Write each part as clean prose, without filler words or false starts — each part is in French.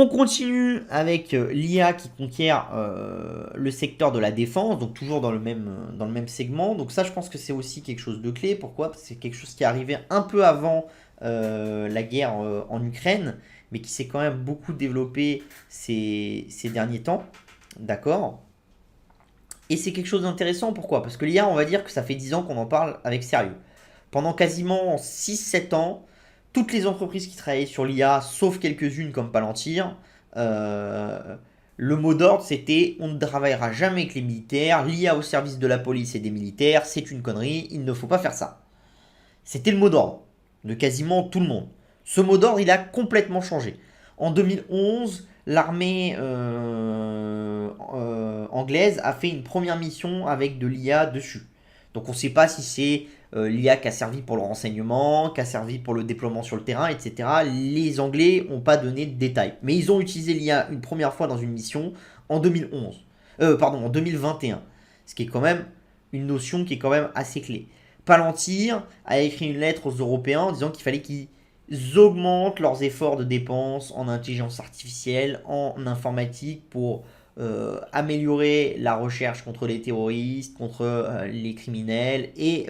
On continue avec l'IA qui conquiert le secteur de la défense, donc toujours dans le même segment. Donc ça, je pense que c'est aussi quelque chose de clé. Pourquoi? Parce que c'est quelque chose qui est arrivé un peu avant la guerre en Ukraine, mais qui s'est quand même beaucoup développé ces derniers temps. D'accord? Et c'est quelque chose d'intéressant. Pourquoi? Parce que l'IA, on va dire que ça fait 10 ans qu'on en parle avec sérieux. Pendant quasiment 6 7 ans, toutes les entreprises qui travaillaient sur l'IA, sauf quelques-unes comme Palantir, euh, le mot d'ordre c'était on ne travaillera jamais avec les militaires, l'IA au service de la police et des militaires, c'est une connerie, il ne faut pas faire ça. C'était le mot d'ordre de quasiment tout le monde. Ce mot d'ordre, il a complètement changé. En 2011, l'armée anglaise a fait une première mission avec de l'IA dessus. Donc on ne sait pas si c'est l'IA qui a servi pour le renseignement, qui a servi pour le déploiement sur le terrain, etc. Les Anglais n'ont pas donné de détails. Mais ils ont utilisé l'IA une première fois dans une mission en 2011. Pardon, en 2021. Ce qui est quand même une notion qui est quand même assez clé. Palantir a écrit une lettre aux Européens en disant qu'il fallait qu'ils augmentent leurs efforts de dépenses en intelligence artificielle, en informatique pour améliorer la recherche contre les terroristes, contre les criminels et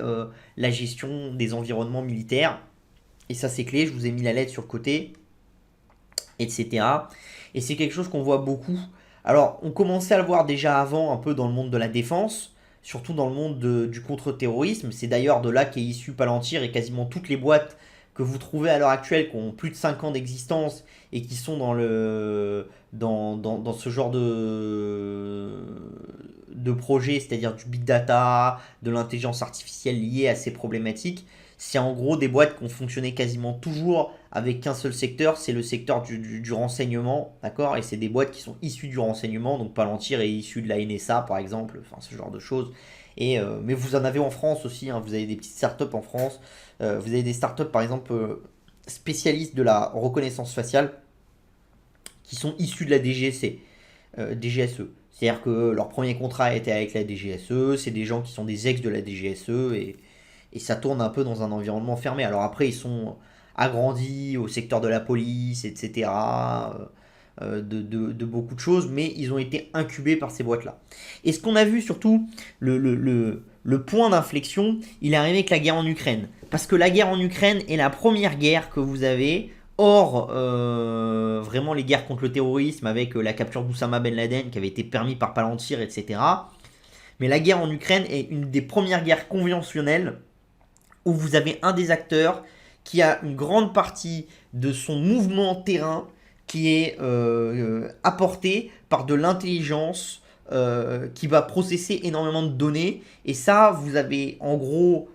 la gestion des environnements militaires. Et ça c'est clé, je vous ai mis la lettre sur le côté, etc. Et c'est quelque chose qu'on voit beaucoup. Alors, on commençait à le voir déjà avant un peu dans le monde de la défense, surtout dans le monde du contre-terrorisme. C'est d'ailleurs de là qu'est issu Palantir et quasiment toutes les boîtes que vous trouvez à l'heure actuelle qui ont plus de 5 ans d'existence et qui sont dans ce genre de projet, c'est-à-dire du big data, de l'intelligence artificielle liée à ces problématiques. C'est en gros des boîtes qui ont fonctionné quasiment toujours avec qu'un seul secteur, c'est le secteur du renseignement, d'accord? Et c'est des boîtes qui sont issues du renseignement, donc Palantir est issu de la NSA par exemple, enfin ce genre de choses. Mais vous en avez en France aussi, hein, vous avez des petites startups en France, vous avez des startups par exemple spécialistes de la reconnaissance faciale qui sont issues de la DGSE. DGSE. C'est-à-dire que leur premier contrat était avec la DGSE, c'est des gens qui sont des ex de la DGSE et ça tourne un peu dans un environnement fermé. Alors après, ils sont agrandis au secteur de la police, etc., de beaucoup de choses, mais ils ont été incubés par ces boîtes-là. Et ce qu'on a vu surtout, le point d'inflexion, il est arrivé avec la guerre en Ukraine. Parce que la guerre en Ukraine est la première guerre que vous avez, hors vraiment les guerres contre le terrorisme, avec la capture d'Oussama Ben Laden qui avait été permis par Palantir, etc. Mais la guerre en Ukraine est une des premières guerres conventionnelles où vous avez un des acteurs qui a une grande partie de son mouvement terrain qui est apporté par de l'intelligence qui va processer énormément de données. Et ça, vous avez en gros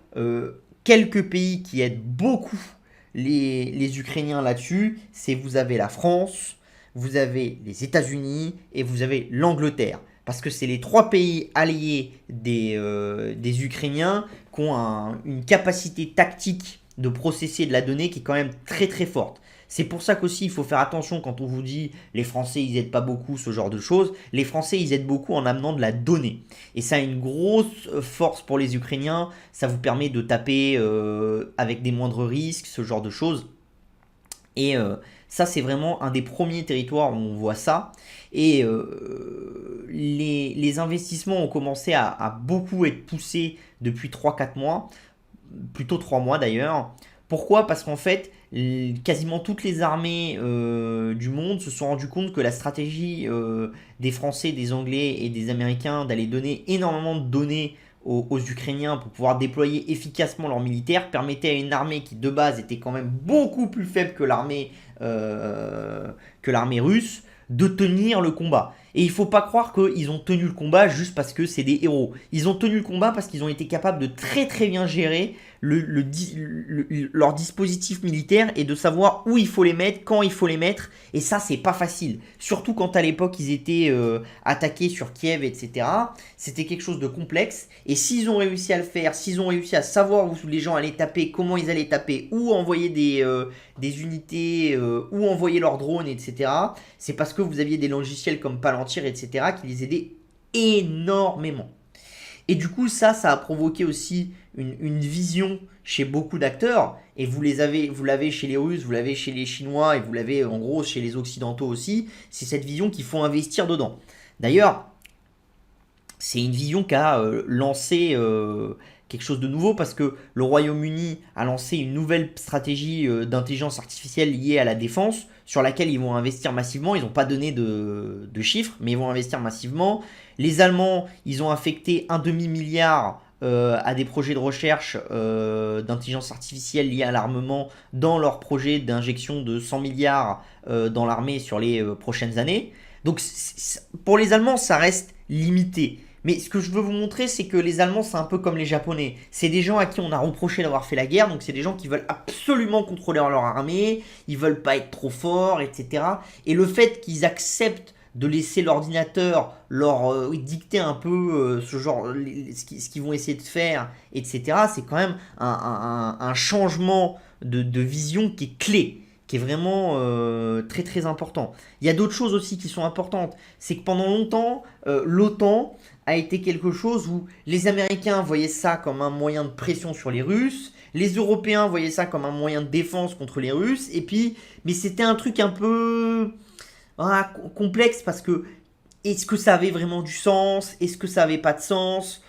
quelques pays qui aident beaucoup les Ukrainiens là-dessus. C'est vous avez la France, vous avez les États-Unis et vous avez l'Angleterre. Parce que c'est les trois pays alliés des Ukrainiens qui ont une capacité tactique de processer de la donnée qui est quand même très très forte. C'est pour ça qu'aussi il faut faire attention quand on vous dit les Français ils aident pas beaucoup ce genre de choses. Les Français ils aident beaucoup en amenant de la donnée. Et ça a une grosse force pour les Ukrainiens. Ça vous permet de taper avec des moindres risques, ce genre de choses. Et ça, c'est vraiment un des premiers territoires où on voit ça. Et les investissements ont commencé à beaucoup être poussés depuis 3 4 mois, plutôt 3 mois d'ailleurs. Pourquoi? Parce qu'en fait, quasiment toutes les armées du monde se sont rendues compte que la stratégie des Français, des Anglais et des Américains d'aller donner énormément de données aux Ukrainiens pour pouvoir déployer efficacement leurs militaires permettait à une armée qui de base était quand même beaucoup plus faible que l'armée russe de tenir le combat. Et il faut pas croire qu'ils ont tenu le combat juste parce que c'est des héros. Ils ont tenu le combat parce qu'ils ont été capables de très très bien gérer leur dispositif militaire et de savoir où il faut les mettre, quand il faut les mettre. Et ça, c'est pas facile. Surtout quand à l'époque ils étaient attaqués sur Kiev, etc. C'était quelque chose de complexe. Et s'ils ont réussi à le faire, s'ils ont réussi à savoir où les gens allaient taper, comment ils allaient taper, où envoyer des unités, où envoyer leurs drones, etc., c'est parce que vous aviez des logiciels comme Palantir, etc., qui les aidaient énormément. Et du coup, ça a provoqué aussi une vision chez beaucoup d'acteurs. Et vous l'avez chez les Russes, vous l'avez chez les Chinois et vous l'avez en gros chez les Occidentaux aussi. C'est cette vision qu'il faut investir dedans. D'ailleurs, c'est une vision qui a lancé quelque chose de nouveau parce que le Royaume-Uni a lancé une nouvelle stratégie d'intelligence artificielle liée à la défense sur laquelle ils vont investir massivement. Ils n'ont pas donné de chiffres, mais ils vont investir massivement. Les Allemands, ils ont affecté un demi-milliard à des projets de recherche d'intelligence artificielle liés à l'armement dans leur projet d'injection de 100 milliards dans l'armée sur les prochaines années. Donc pour les Allemands, ça reste limité. Mais ce que je veux vous montrer, c'est que les Allemands, c'est un peu comme les Japonais. C'est des gens à qui on a reproché d'avoir fait la guerre, donc c'est des gens qui veulent absolument contrôler leur armée, ils veulent pas être trop forts, etc. Et le fait qu'ils acceptent de laisser l'ordinateur leur dicter un peu ce genre, ce qu'ils vont essayer de faire, etc., c'est quand même un changement de vision qui est clé, qui est vraiment très très important. Il y a d'autres choses aussi qui sont importantes. C'est que pendant longtemps, l'OTAN a été quelque chose où les Américains voyaient ça comme un moyen de pression sur les Russes, les Européens voyaient ça comme un moyen de défense contre les Russes, et puis, mais c'était un truc un peu complexe parce que est-ce que ça avait vraiment du sens? Est-ce que ça avait pas de sens?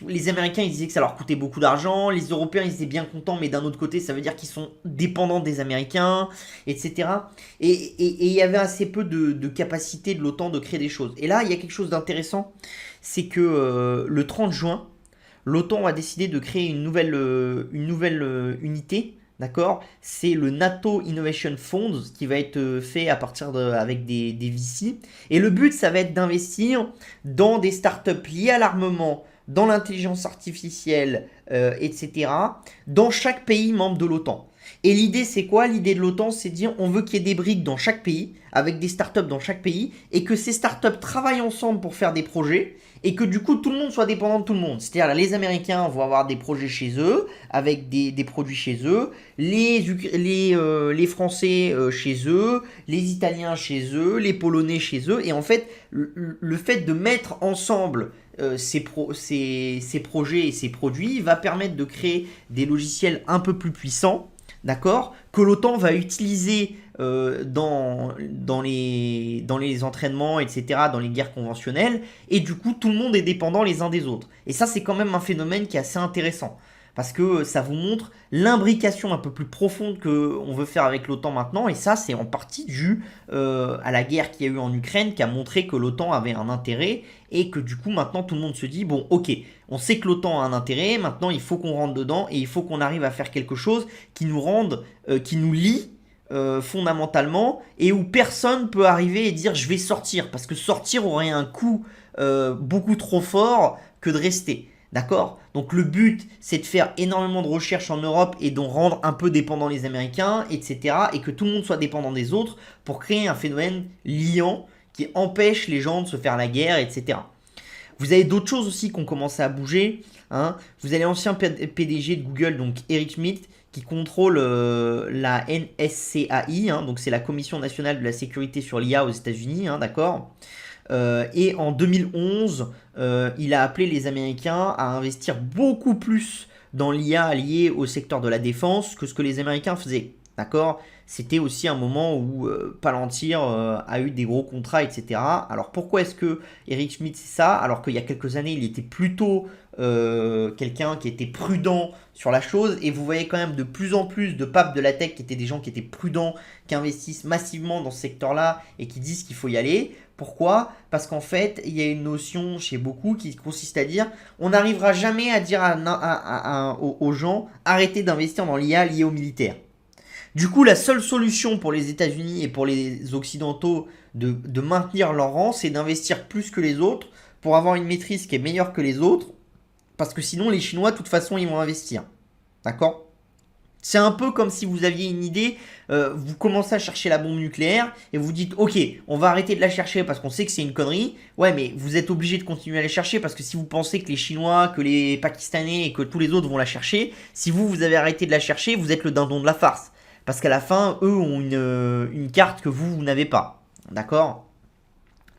Les Américains, ils disaient que ça leur coûtait beaucoup d'argent. Les Européens, ils étaient bien contents, mais d'un autre côté, ça veut dire qu'ils sont dépendants des Américains, etc. Et il y avait assez peu de capacité de l'OTAN de créer des choses. Et là, il y a quelque chose d'intéressant, c'est que le 30 juin, l'OTAN a décidé de créer une nouvelle unité. D'accord? C'est le NATO Innovation Funds qui va être fait à partir avec des VC. Et le but, ça va être d'investir dans des startups liées à l'armement, dans l'intelligence artificielle, etc., dans chaque pays membre de l'OTAN. Et l'idée, c'est quoi? L'idée de l'OTAN, c'est de dire on veut qu'il y ait des briques dans chaque pays, avec des startups dans chaque pays, et que ces startups travaillent ensemble pour faire des projets, et que du coup, tout le monde soit dépendant de tout le monde. C'est-à-dire, les Américains vont avoir des projets chez eux, avec des produits chez eux, les Français chez eux, les Italiens chez eux, les Polonais chez eux, et en fait, le fait de mettre ensemble ces projets et ces produits va permettre de créer des logiciels un peu plus puissants, d'accord, que l'OTAN va utiliser dans les entraînements, etc., dans les guerres conventionnelles, et du coup tout le monde est dépendant les uns des autres. Et ça, c'est quand même un phénomène qui est assez intéressant, parce que ça vous montre l'imbrication un peu plus profonde qu'on veut faire avec l'OTAN maintenant, et ça, c'est en partie dû à la guerre qu'il y a eu en Ukraine, qui a montré que l'OTAN avait un intérêt, et que du coup maintenant tout le monde se dit, bon ok, on sait que l'OTAN a un intérêt, maintenant il faut qu'on rentre dedans, et il faut qu'on arrive à faire quelque chose qui nous rende, qui nous lie fondamentalement, et où personne peut arriver et dire je vais sortir, parce que sortir aurait un coût beaucoup trop fort que de rester. D'accord? Donc le but, c'est de faire énormément de recherches en Europe et d'en rendre un peu dépendants les Américains, etc. Et que tout le monde soit dépendant des autres pour créer un phénomène liant qui empêche les gens de se faire la guerre, etc. Vous avez d'autres choses aussi qui ont commencé à bouger. Hein. Vous avez l'ancien PDG de Google, donc Eric Schmidt, qui contrôle la NSCAI, hein, donc c'est la Commission nationale de la sécurité sur l'IA aux États-Unis, hein, d'accord. Et en 2011, il a appelé les Américains à investir beaucoup plus dans l'IA liée au secteur de la défense que ce que les Américains faisaient. D'accord? C'était aussi un moment où Palantir a eu des gros contrats, etc. Alors pourquoi est-ce que Eric Schmidt c'est ça? Alors qu'il y a quelques années, il était plutôt quelqu'un qui était prudent sur la chose. Et vous voyez quand même de plus en plus de papes de la tech qui étaient des gens qui étaient prudents, qui investissent massivement dans ce secteur-là et qui disent qu'il faut y aller. Pourquoi? Parce qu'en fait, il y a une notion chez beaucoup qui consiste à dire on n'arrivera jamais à dire aux gens arrêtez d'investir dans l'IA liée au militaire. Du coup, la seule solution pour les États-Unis et pour les Occidentaux de maintenir leur rang, c'est d'investir plus que les autres pour avoir une maîtrise qui est meilleure que les autres. Parce que sinon, les Chinois, de toute façon, ils vont investir. D'accord? C'est un peu comme si vous aviez une idée, vous commencez à chercher la bombe nucléaire et vous dites ok, on va arrêter de la chercher parce qu'on sait que c'est une connerie. Ouais, mais vous êtes obligé de continuer à la chercher parce que si vous pensez que les Chinois, que les Pakistanais et que tous les autres vont la chercher, si vous avez arrêté de la chercher, vous êtes le dindon de la farce. Parce qu'à la fin, eux ont une carte que vous n'avez pas. D'accord?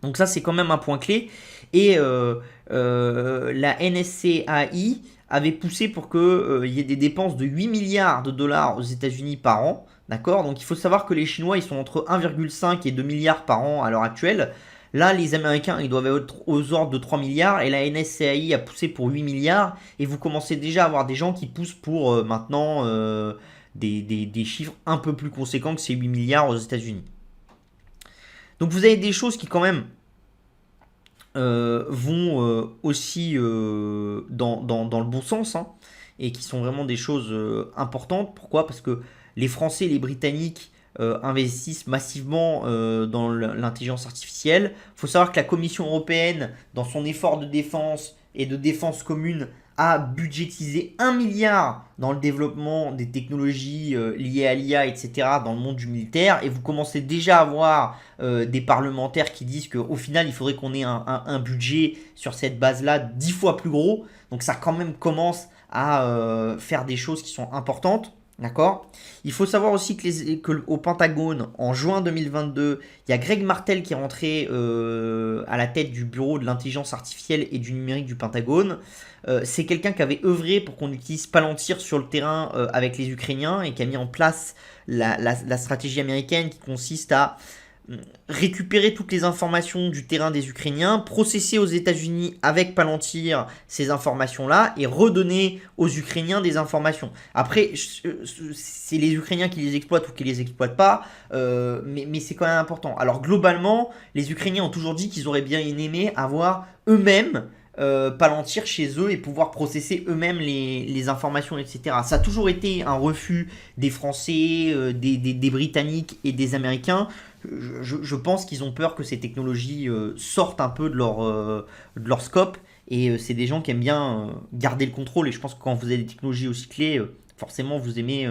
Donc ça, c'est quand même un point clé. Et la NSCAI avait poussé pour qu'il y ait des dépenses de 8 milliards de dollars aux États-Unis par an. D'accord. Donc il faut savoir que les Chinois, ils sont entre 1,5 et 2 milliards par an à l'heure actuelle. Là, les Américains, ils doivent être aux ordres de 3 milliards et la NSCAI a poussé pour 8 milliards. Et vous commencez déjà à avoir des gens qui poussent pour maintenant des chiffres un peu plus conséquents que ces 8 milliards aux États-Unis. Donc vous avez des choses qui quand même vont aussi dans le bon sens, hein, et qui sont vraiment des choses importantes. Pourquoi? Parce que les Français et les Britanniques investissent massivement dans l'intelligence artificielle. Il faut savoir que la Commission européenne, dans son effort de défense et de défense commune, a budgétisé 1 milliard dans le développement des technologies liées à l'IA, etc., dans le monde du militaire. Et vous commencez déjà à voir des parlementaires qui disent qu'au final, il faudrait qu'on ait un budget sur cette base-là 10 fois plus gros. Donc ça quand même commence à faire des choses qui sont importantes. D'accord. Il faut savoir aussi que au Pentagone, en juin 2022, il y a Greg Martel qui est rentré à la tête du bureau de l'intelligence artificielle et du numérique du Pentagone. C'est quelqu'un qui avait œuvré pour qu'on utilise Palantir sur le terrain avec les Ukrainiens et qui a mis en place la stratégie américaine qui consiste à récupérer toutes les informations du terrain des Ukrainiens, processer aux États-Unis avec Palantir ces informations-là et redonner aux Ukrainiens des informations. Après, c'est les Ukrainiens qui les exploitent ou qui les exploitent pas, mais c'est quand même important. Alors globalement, les Ukrainiens ont toujours dit qu'ils auraient bien aimé avoir eux-mêmes Palantir chez eux et pouvoir processer eux-mêmes les informations, etc. Ça a toujours été un refus des Français, des Britanniques et des Américains. Je pense qu'ils ont peur que ces technologies sortent un peu de leur scope et c'est des gens qui aiment bien garder le contrôle et je pense que quand vous avez des technologies aussi clés, forcément vous aimez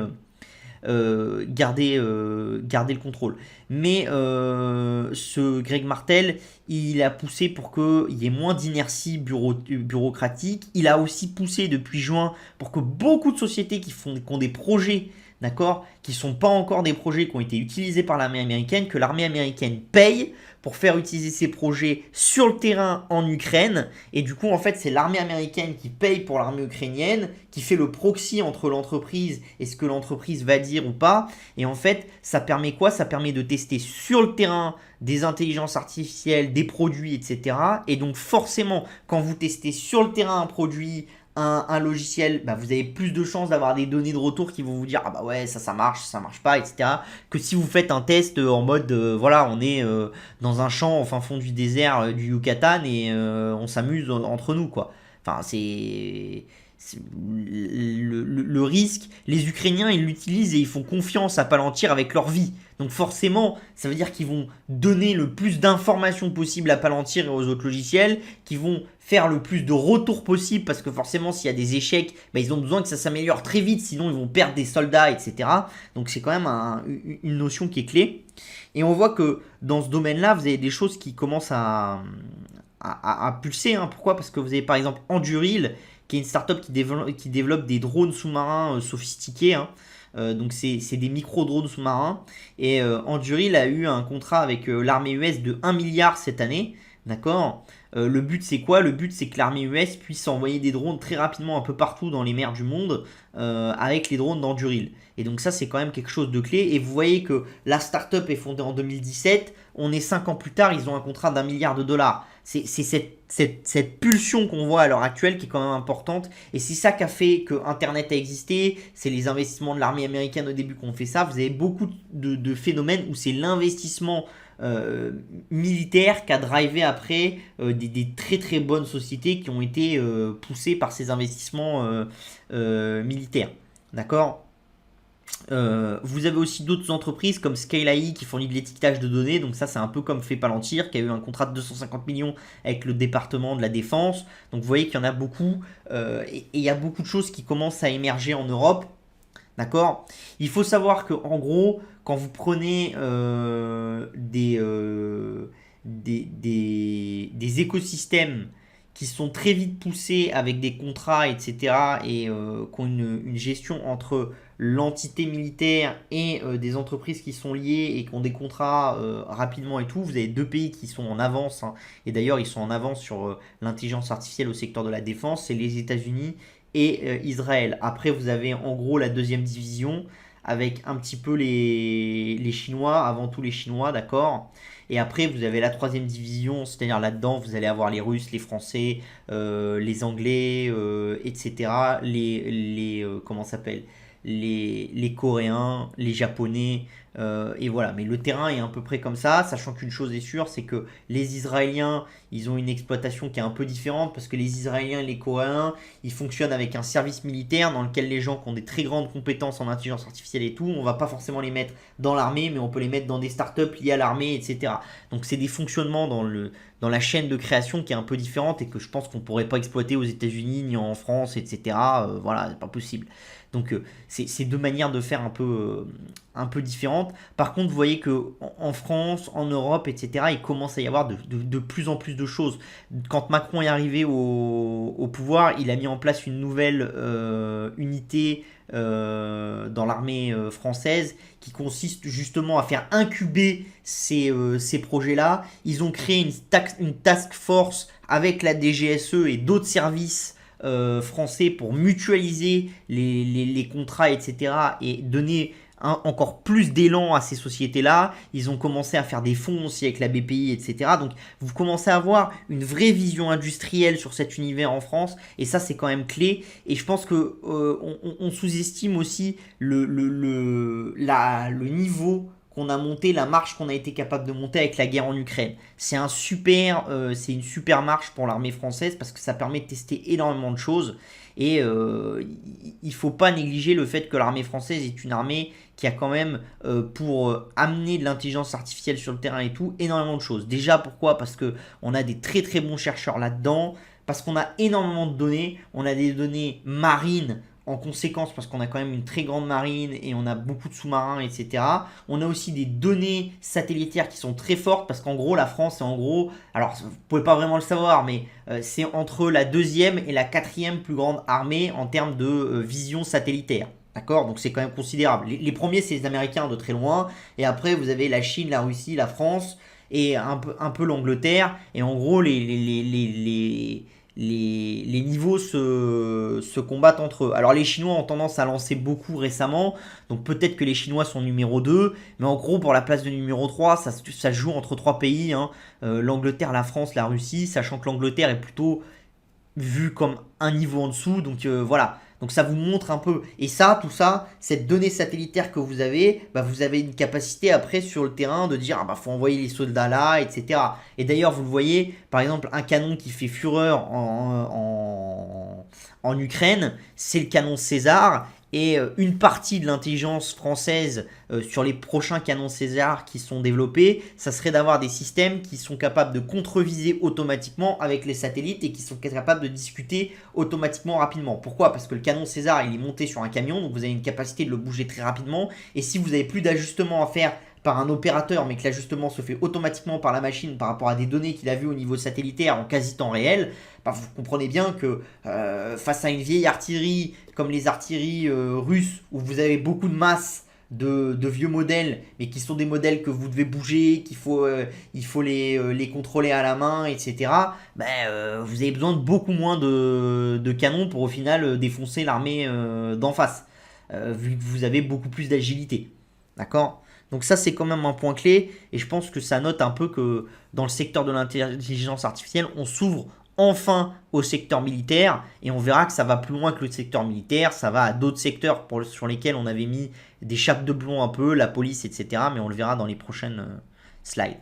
garder le contrôle. Mais ce Greg Martel, il a poussé pour qu'il y ait moins d'inertie bureaucratique. Il a aussi poussé depuis juin pour que beaucoup de sociétés qui ont des projets, d'accord, qui ne sont pas encore des projets qui ont été utilisés par l'armée américaine, que l'armée américaine paye pour faire utiliser ces projets sur le terrain en Ukraine. Et du coup, en fait, c'est l'armée américaine qui paye pour l'armée ukrainienne, qui fait le proxy entre l'entreprise et ce que l'entreprise va dire ou pas. Et en fait, ça permet quoi? Ça permet de tester sur le terrain des intelligences artificielles, des produits, etc. Et donc forcément, quand vous testez sur le terrain un produit, un logiciel, bah, vous avez plus de chances d'avoir des données de retour qui vont vous dire ah bah ouais ça marche pas, etc. Que si vous faites un test en mode voilà on est dans un champ au fin fond du désert du Yucatan et on s'amuse entre nous quoi. Enfin c'est le risque, les Ukrainiens ils l'utilisent et ils font confiance à Palantir avec leur vie. Donc forcément, ça veut dire qu'ils vont donner le plus d'informations possible à Palantir et aux autres logiciels, qui vont faire le plus de retours possible, parce que forcément s'il y a des échecs, bah, ils ont besoin que ça s'améliore très vite, sinon ils vont perdre des soldats, etc. Donc c'est quand même une notion qui est clé. Et on voit que dans ce domaine-là, vous avez des choses qui commencent à pulser. Hein. Pourquoi? Parce que vous avez par exemple Anduril, qui est une startup qui développe des drones sous-marins sophistiqués. Hein. Donc c'est des micro-drones sous-marins. Et Anduril a eu un contrat avec l'armée US de 1 milliard cette année. D'accord. Le but c'est quoi? Le but c'est que l'armée US puisse envoyer des drones très rapidement un peu partout dans les mers du monde avec les drones d'Anduril. Et donc ça c'est quand même quelque chose de clé. Et vous voyez que la startup est fondée en 2017. On est 5 ans plus tard, ils ont un contrat d'1 milliard de dollars. C'est cette pulsion qu'on voit à l'heure actuelle qui est quand même importante. Et c'est ça qui a fait que Internet a existé. C'est les investissements de l'armée américaine au début qui ont fait ça. Vous avez beaucoup de phénomènes où c'est l'investissement militaire qui a drivé après des très très bonnes sociétés qui ont été poussées par ces investissements militaires. D'accord. Vous avez aussi d'autres entreprises comme Scale AI qui fournit de l'étiquetage de données, donc ça c'est un peu comme fait Palantir qui a eu un contrat de 250 millions avec le département de la défense, donc vous voyez qu'il y en a beaucoup et il y a beaucoup de choses qui commencent à émerger en Europe, d'accord. Il faut savoir que en gros quand vous prenez des écosystèmes qui sont très vite poussés avec des contrats, etc., et qui ont une gestion entre l'entité militaire et des entreprises qui sont liées et qui ont des contrats rapidement et tout. Vous avez deux pays qui sont en avance, hein, et d'ailleurs ils sont en avance sur l'intelligence artificielle au secteur de la défense, c'est les États-Unis et Israël. Après vous avez en gros la deuxième division avec un petit peu les Chinois, avant tout les Chinois, d'accord. Et après, vous avez la troisième division, c'est-à-dire là-dedans, vous allez avoir les Russes, les Français, les Anglais, etc. Comment ça s'appelle, les Coréens, les Japonais, et voilà. Mais le terrain est à peu près comme ça, sachant qu'une chose est sûre, c'est que les Israéliens, ils ont une exploitation qui est un peu différente, parce que les Israéliens et les Coréens, ils fonctionnent avec un service militaire dans lequel les gens qui ont des très grandes compétences en intelligence artificielle et tout, on va pas forcément les mettre dans l'armée, mais on peut les mettre dans des startups liées à l'armée, etc. Donc c'est des fonctionnements dans la chaîne de création qui est un peu différente et que je pense qu'on pourrait pas exploiter aux États-Unis ni en France, etc. Voilà, c'est pas possible. Donc c'est deux manières de faire un peu différentes. Par contre, vous voyez que en France, en Europe, etc., il commence à y avoir de plus en plus de choses. Quand Macron est arrivé au pouvoir, il a mis en place une nouvelle unité dans l'armée française qui consiste justement à faire incuber ces projets-là. Ils ont créé une task force avec la DGSE et d'autres services français pour mutualiser les contrats, etc. et donner encore plus d'élan à ces sociétés-là. Ils ont commencé à faire des fonds aussi avec la BPI, etc. Donc vous commencez à avoir une vraie vision industrielle sur cet univers en France, et ça c'est quand même clé. Et je pense que on sous-estime aussi le niveau qu'on a monté, la marche qu'on a été capable de monter avec la guerre en Ukraine. C'est une super marche pour l'armée française parce que ça permet de tester énormément de choses. Et il ne faut pas négliger le fait que l'armée française est une armée qui a quand même, pour amener de l'intelligence artificielle sur le terrain et tout, énormément de choses. Déjà, pourquoi? Parce qu'on a des très très bons chercheurs là-dedans, parce qu'on a énormément de données, on a des données marines en conséquence parce qu'on a quand même une très grande marine et on a beaucoup de sous-marins, etc. On a aussi des données satellitaires qui sont très fortes parce qu'en gros la France est en gros, alors vous pouvez pas vraiment le savoir, mais c'est entre la deuxième et la quatrième plus grande armée en termes de vision satellitaire. D'accord? Donc c'est quand même considérable. Les premiers c'est les Américains de très loin, et après vous avez la Chine, la Russie, la France et un peu l'Angleterre. Et en gros les niveaux se combattent entre eux. Alors les Chinois ont tendance à lancer beaucoup récemment, donc peut-être que les Chinois sont numéro 2, mais en gros pour la place de numéro 3, ça se joue entre trois pays, hein. L'Angleterre, la France, la Russie, sachant que l'Angleterre est plutôt vu comme un niveau en dessous. Donc voilà. Donc ça vous montre un peu. Et ça, tout ça, cette donnée satellitaire que vous avez, bah, vous avez une capacité après sur le terrain de dire, ah bah faut envoyer les soldats là, etc. Et d'ailleurs, vous le voyez, par exemple, un canon qui fait fureur en Ukraine, c'est le canon César. Et une partie de l'intelligence française sur les prochains canons César qui sont développés, ça serait d'avoir des systèmes qui sont capables de contre-viser automatiquement avec les satellites et qui sont capables de discuter automatiquement rapidement. Pourquoi? Parce que le canon César, il est monté sur un camion, donc vous avez une capacité de le bouger très rapidement. Et si vous n'avez plus d'ajustement à faire par un opérateur, mais que l'ajustement se fait automatiquement par la machine par rapport à des données qu'il a vues au niveau satellitaire en quasi temps réel, bah vous comprenez bien que face à une vieille artillerie comme les artilleries russes, où vous avez beaucoup de masse de vieux modèles, mais qui sont des modèles que vous devez bouger, il faut les contrôler à la main, etc. Ben, vous avez besoin de beaucoup moins de canons pour au final défoncer l'armée d'en face, vu que vous avez beaucoup plus d'agilité. D'accord? Donc ça c'est quand même un point clé, et je pense que ça note un peu que dans le secteur de l'intelligence artificielle, on s'ouvre enfin au secteur militaire, et on verra que ça va plus loin que le secteur militaire, ça va à d'autres secteurs sur lesquels on avait mis des chapeaux de plomb un peu, la police, etc. Mais on le verra dans les prochaines slides.